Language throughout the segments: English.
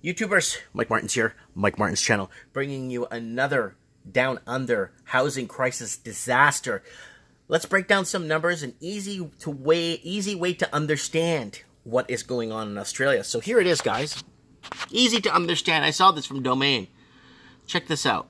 YouTubers, Mike Martin's here, Mike Martin's channel, bringing you another down under housing crisis disaster. Let's break down some numbers, an easy way to understand what is going on in Australia. So here it is, guys. Easy to understand. I saw this from Domain. Check this out.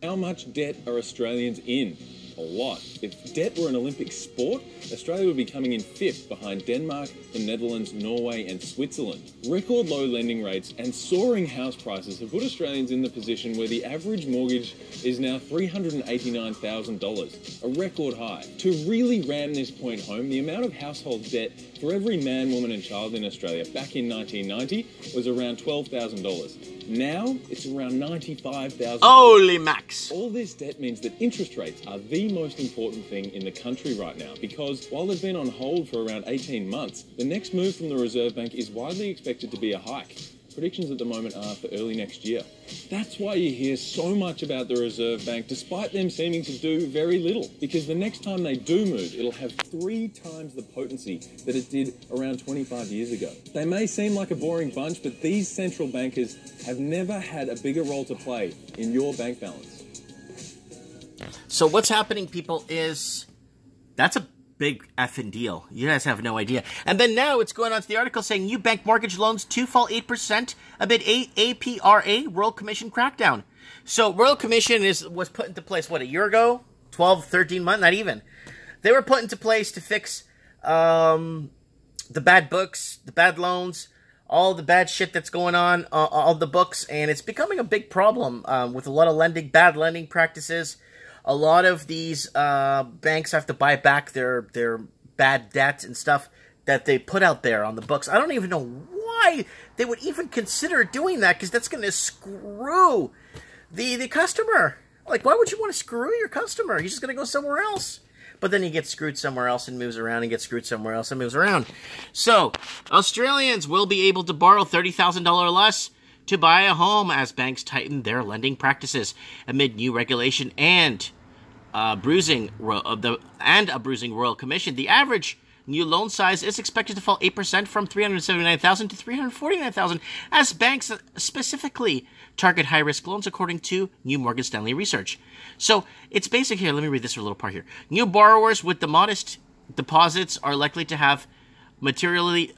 How much debt are Australians in? A lot. If debt were an Olympic sport, Australia would be coming in 5th behind Denmark, the Netherlands, Norway and Switzerland. Record low lending rates and soaring house prices have put Australians in the position where the average mortgage is now $389,000, a record high. To really ram this point home, the amount of household debt for every man, woman and child in Australia back in 1990 was around $12,000. Now, it's around $95,000. Holy max! All this debt means that interest rates are the most important thing in the country right now, because while they've been on hold for around 18 months, the next move from the Reserve Bank is widely expected to be a hike. Predictions at the moment are for early next year. That's why you hear so much about the Reserve Bank, despite them seeming to do very little. Because the next time they do move, it'll have 3 times the potency that it did around 25 years ago. They may seem like a boring bunch, but these central bankers have never had a bigger role to play in your bank balance. So what's happening, people, is that's a big effing deal. You guys have no idea. And then now it's going on to the article saying new bank mortgage loans to fall 8% amid APRA Royal Commission crackdown. So Royal Commission was put into place, what, a year ago? 12, 13 months? Not even. They were put into place to fix the bad books, the bad loans, all the bad shit that's going on the books. And it's becoming a big problem with a lot of bad lending practices. A lot of these banks have to buy back their bad debts and stuff that they put out there on the books. I don't even know why they would even consider doing that, because that's going to screw the customer. Like, why would you want to screw your customer? He's just going to go somewhere else. But then he gets screwed somewhere else and moves around, and gets screwed somewhere else and moves around. So, Australians will be able to borrow $30,000 less to buy a home as banks tighten their lending practices amid new regulation and a bruising Royal Commission. The average new loan size is expected to fall 8% from $379,000 to $349,000 as banks specifically target high-risk loans, according to new Morgan Stanley research. So it's basic here. Let me read this little part here. New borrowers with the modest deposits are likely to have a materially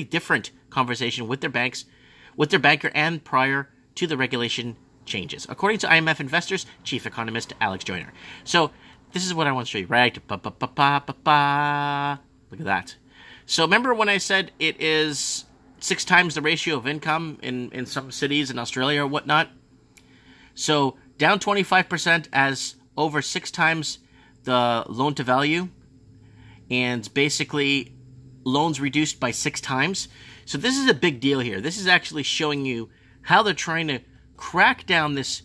different conversation with their banker and prior to the regulation changes, according to IMF Investors Chief Economist Alex Joyner. So this is what I want to show you, right? Look at that. So remember when I said it is 6 times the ratio of income in some cities in Australia or whatnot? So down 25% as over 6 times the loan to value, and basically loans reduced by 6 times. So this is a big deal here. This is actually showing you how they're trying to crack down this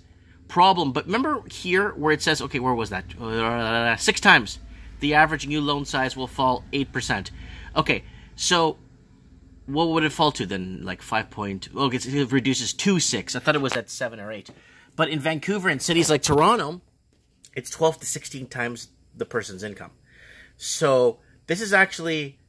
problem. But remember here where it says, okay, where was that? 6 times the average new loan size will fall 8%. Okay, so what would it fall to then? Like 5 point... Oh, it reduces to 6. I thought it was at 7 or 8. But in Vancouver and cities like Toronto, it's 12 to 16 times the person's income. So this is actually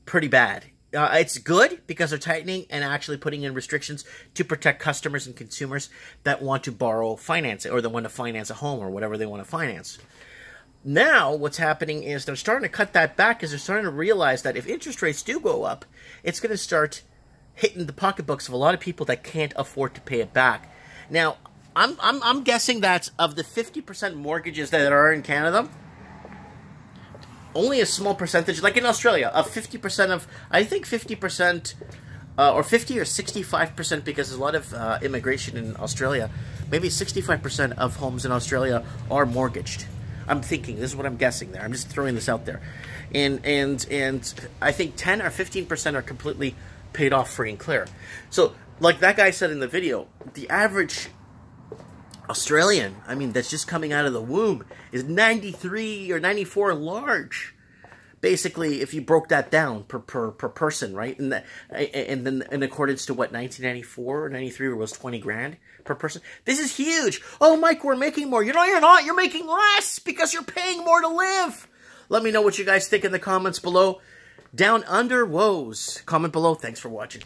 pretty bad. It's good because they're tightening and actually putting in restrictions to protect customers and consumers that want to borrow finance, or that want to finance a home or whatever they want to finance. Now, what's happening is they're starting to cut that back, because they're starting to realize that if interest rates do go up, it's going to start hitting the pocketbooks of a lot of people that can't afford to pay it back. Now, I'm guessing that of the 50% mortgages that are in Canada, only a small percentage, like in Australia, of 50% of, I think 50%, or 50 or 65%, because there's a lot of immigration in Australia, maybe 65% of homes in Australia are mortgaged. I'm thinking, this is what I'm guessing there. I'm just throwing this out there. And I think 10 or 15% are completely paid off free and clear. So, like that guy said in the video, the average Australian, I mean, that's just coming out of the womb, is 93 or 94 large. Basically, if you broke that down per person, right? And then in accordance to what, 1994 or 93 was 20 grand per person. This is huge. Oh, Mike, we're making more. You know, you're not. You're making less because you're paying more to live. Let me know what you guys think in the comments below. Down under woes. Comment below. Thanks for watching.